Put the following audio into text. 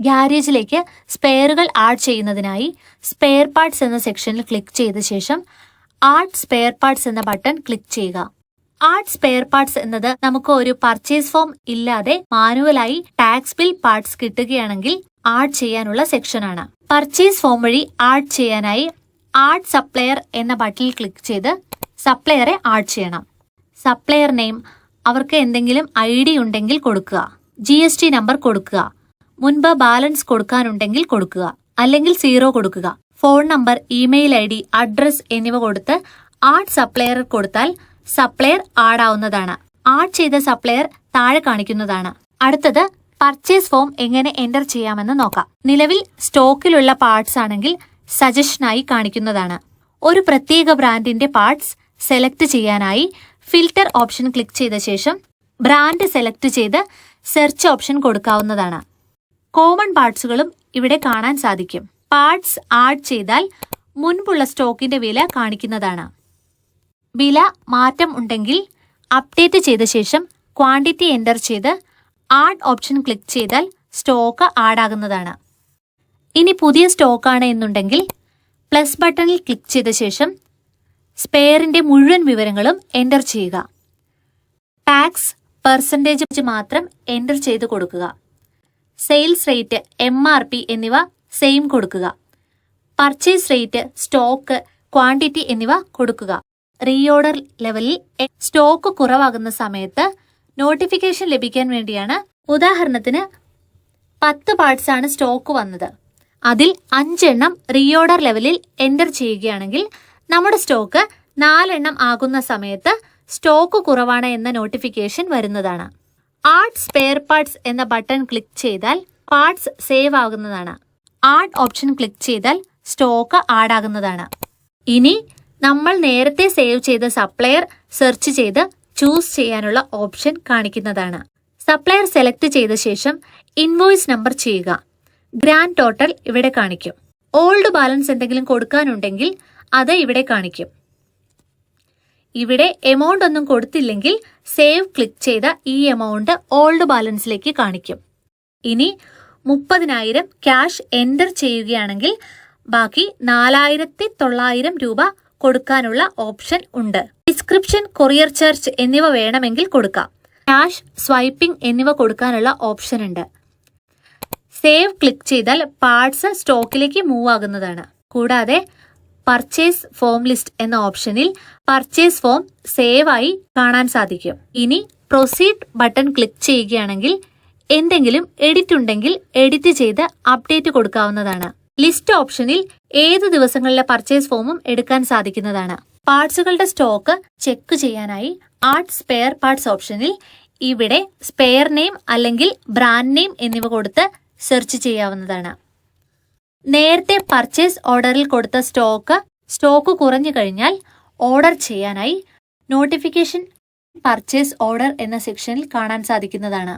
ഗ്യാരേജിലേക്ക് സ്പെയറുകൾ add ചെയ്യുന്നതിനായി spare parts എന്ന സെക്ഷനിൽ ക്ലിക്ക് ചെയ്ത ശേഷം ആഡ് സ്പെയർ പാർട്സ് എന്ന ബട്ടൺ ക്ലിക്ക് ചെയ്യുക. ആഡ് സ്പെയർ പാർട്സ് എന്നത് നമുക്ക് ഒരു പർച്ചേസ് ഫോം ഇല്ലാതെ മാനുവലായി ടാക്സ് ബിൽ പാർട്സ് കിട്ടുകയാണെങ്കിൽ ആഡ് ചെയ്യാനുള്ള സെക്ഷനാണ്. പർച്ചേസ് ഫോം വഴി ആഡ് ചെയ്യാനായി ആഡ് സപ്ലയർ എന്ന ബട്ടണിൽ ക്ലിക്ക് ചെയ്ത് സപ്ലയറെ ആഡ് ചെയ്യണം. സപ്ലയർ നെയിം, അവർക്ക് എന്തെങ്കിലും ID ഉണ്ടെങ്കിൽ കൊടുക്കുക. GST നമ്പർ കൊടുക്കുക. മുൻപ് ബാലൻസ് കൊടുക്കാനുണ്ടെങ്കിൽ കൊടുക്കുക, അല്ലെങ്കിൽ 0 കൊടുക്കുക. Phone number, email ID, address എന്നിവ കൊടുത്ത് ആഡ് സപ്ലയർ കൊടുത്താൽ സപ്ലയർ ആഡ് ആവുന്നതാണ്. ആഡ് ചെയ്ത സപ്ലയർ താഴെ കാണിക്കുന്നതാണ്. അടുത്തത് പർച്ചേസ് ഫോം എങ്ങനെ എൻ്റർ ചെയ്യാമെന്ന് നോക്കാം. നിലവിൽ സ്റ്റോക്കിലുള്ള പാർട്സ് ആണെങ്കിൽ സജഷനായി കാണിക്കുന്നതാണ്. ഒരു പ്രത്യേക ബ്രാൻഡിന്റെ പാർട്സ് സെലക്ട് ചെയ്യാനായി ഫിൽറ്റർ ഓപ്ഷൻ ക്ലിക്ക് ചെയ്ത ശേഷം ബ്രാൻഡ് സെലക്ട് ചെയ്ത് സെർച്ച് ഓപ്ഷൻ കൊടുക്കാവുന്നതാണ്. കോമൺ പാർട്സുകളും ഇവിടെ കാണാൻ സാധിക്കും. പാർട്സ് ആഡ് ചെയ്താൽ മുൻപുള്ള സ്റ്റോക്കിന്റെ വില കാണിക്കുന്നതാണ്. വില മാറ്റം ഉണ്ടെങ്കിൽ അപ്ഡേറ്റ് ചെയ്ത ശേഷം ക്വാണ്ടിറ്റി എൻ്റർ ചെയ്ത് ആഡ് ഓപ്ഷൻ ക്ലിക്ക് ചെയ്താൽ സ്റ്റോക്ക് ആഡാകുന്നതാണ്. ഇനി പുതിയ സ്റ്റോക്കാണ് എന്നുണ്ടെങ്കിൽ പ്ലസ് ബട്ടണിൽ ക്ലിക്ക് ചെയ്ത ശേഷം സ്പെയറിന്റെ മുഴുവൻ വിവരങ്ങളും എൻ്റർ ചെയ്യുക. ടാക്സ് പെർസെൻറ്റേജ് മാത്രം എൻ്റർ ചെയ്ത് കൊടുക്കുക. സെയിൽസ് റേറ്റ്, MRP എന്നിവ സെയിം കൊടുക്കുക. പർച്ചേസ് റേറ്റ്, സ്റ്റോക്ക്, ക്വാണ്ടിറ്റി എന്നിവ കൊടുക്കുക. റീഓർഡർ ലെവലിൽ സ്റ്റോക്ക് കുറവാകുന്ന സമയത്ത് നോട്ടിഫിക്കേഷൻ ലഭിക്കാൻ വേണ്ടിയാണ്. ഉദാഹരണത്തിന് 10 പാർട്സ് ആണ് സ്റ്റോക്ക് വന്നത്. അതിൽ 5 എണ്ണം റീഓർഡർ ലെവലിൽ എൻ്റർ ചെയ്യുകയാണെങ്കിൽ നമ്മുടെ സ്റ്റോക്ക് 4 എണ്ണം ആകുന്ന സമയത്ത് സ്റ്റോക്ക് കുറവാണ് എന്ന നോട്ടിഫിക്കേഷൻ വരുന്നതാണ്. ആഡ് സ്പെയർ പാർട്സ് എന്ന ബട്ടൺ ക്ലിക്ക് ചെയ്താൽ പാർട്സ് സേവ് ആകുന്നതാണ്. ആഡ് ഓപ്ഷൻ ക്ലിക്ക് ചെയ്താൽ സ്റ്റോക്ക് ആഡ് ആകുന്നതാണ്. ഇനി നമ്മൾ നേരത്തെ സേവ് ചെയ്ത സപ്ലയർ സെർച്ച് ചെയ്ത് ചൂസ് ചെയ്യാനുള്ള ഓപ്ഷൻ കാണിക്കുന്നതാണ്. സപ്ലയർ സെലക്ട് ചെയ്ത ശേഷം ഇൻവോയ്സ് നമ്പർ ചെയ്യുക. ഗ്രാൻഡ് ടോട്ടൽ ഇവിടെ കാണിക്കും. ഓൾഡ് ബാലൻസ് എന്തെങ്കിലും കൊടുക്കാനുണ്ടെങ്കിൽ അത് ഇവിടെ കാണിക്കും. ഇവിടെ എമൗണ്ട് ഒന്നും കൊടുത്തില്ലെങ്കിൽ സേവ് ക്ലിക്ക് ചെയ്ത ഈ എമൗണ്ട് ഓൾഡ് ബാലൻസിലേക്ക് കാണിക്കും. ഇനി 30,000 ക്യാഷ് എൻ്റർ ചെയ്യുകയാണെങ്കിൽ ബാക്കി 4,900 രൂപ കൊടുക്കാനുള്ള ഓപ്ഷൻ ഉണ്ട്. ഡിസ്ക്രിപ്ഷൻ, കൊറിയർ ചാർജ് എന്നിവ വേണമെങ്കിൽ കൊടുക്കാം. ക്യാഷ് സ്വൈപ്പിംഗ് എന്നിവ കൊടുക്കാനുള്ള ഓപ്ഷൻ ഉണ്ട്. സേവ് ക്ലിക്ക് ചെയ്താൽ പാർട്സ് സ്റ്റോക്കിലേക്ക് മൂവ് ആകുന്നതാണ്. കൂടാതെ പർച്ചേസ് ഫോം ലിസ്റ്റ് എന്ന ഓപ്ഷനിൽ പർച്ചേസ് ഫോം സേവ് ആയി കാണാൻ സാധിക്കും. ഇനി പ്രൊസീഡ് ബട്ടൺ ക്ലിക്ക് ചെയ്യുകയാണെങ്കിൽ എന്തെങ്കിലും എഡിറ്റ് ഉണ്ടെങ്കിൽ എഡിറ്റ് ചെയ്ത് അപ്ഡേറ്റ് കൊടുക്കാവുന്നതാണ്. ലിസ്റ്റ് ഓപ്ഷനിൽ ഏത് ദിവസങ്ങളിലെ പർച്ചേസ് ഫോമും എടുക്കാൻ സാധിക്കുന്നതാണ്. പാർട്സുകളുടെ സ്റ്റോക്ക് ചെക്ക് ചെയ്യാനായി ആഡ് സ്പെയർ പാർട്സ് ഓപ്ഷനിൽ ഇവിടെ സ്പെയർ നെയിം അല്ലെങ്കിൽ ബ്രാൻഡ് നെയിം എന്നിവ കൊടുത്ത് സെർച്ച് ചെയ്യാവുന്നതാണ്. നേരത്തെ പർച്ചേസ് ഓർഡറിൽ കൊടുത്ത സ്റ്റോക്ക് കുറഞ്ഞു കഴിഞ്ഞാൽ ഓർഡർ ചെയ്യാനായി നോട്ടിഫിക്കേഷൻ പർച്ചേസ് ഓർഡർ എന്ന സെക്ഷനിൽ കാണാൻ സാധിക്കുന്നതാണ്.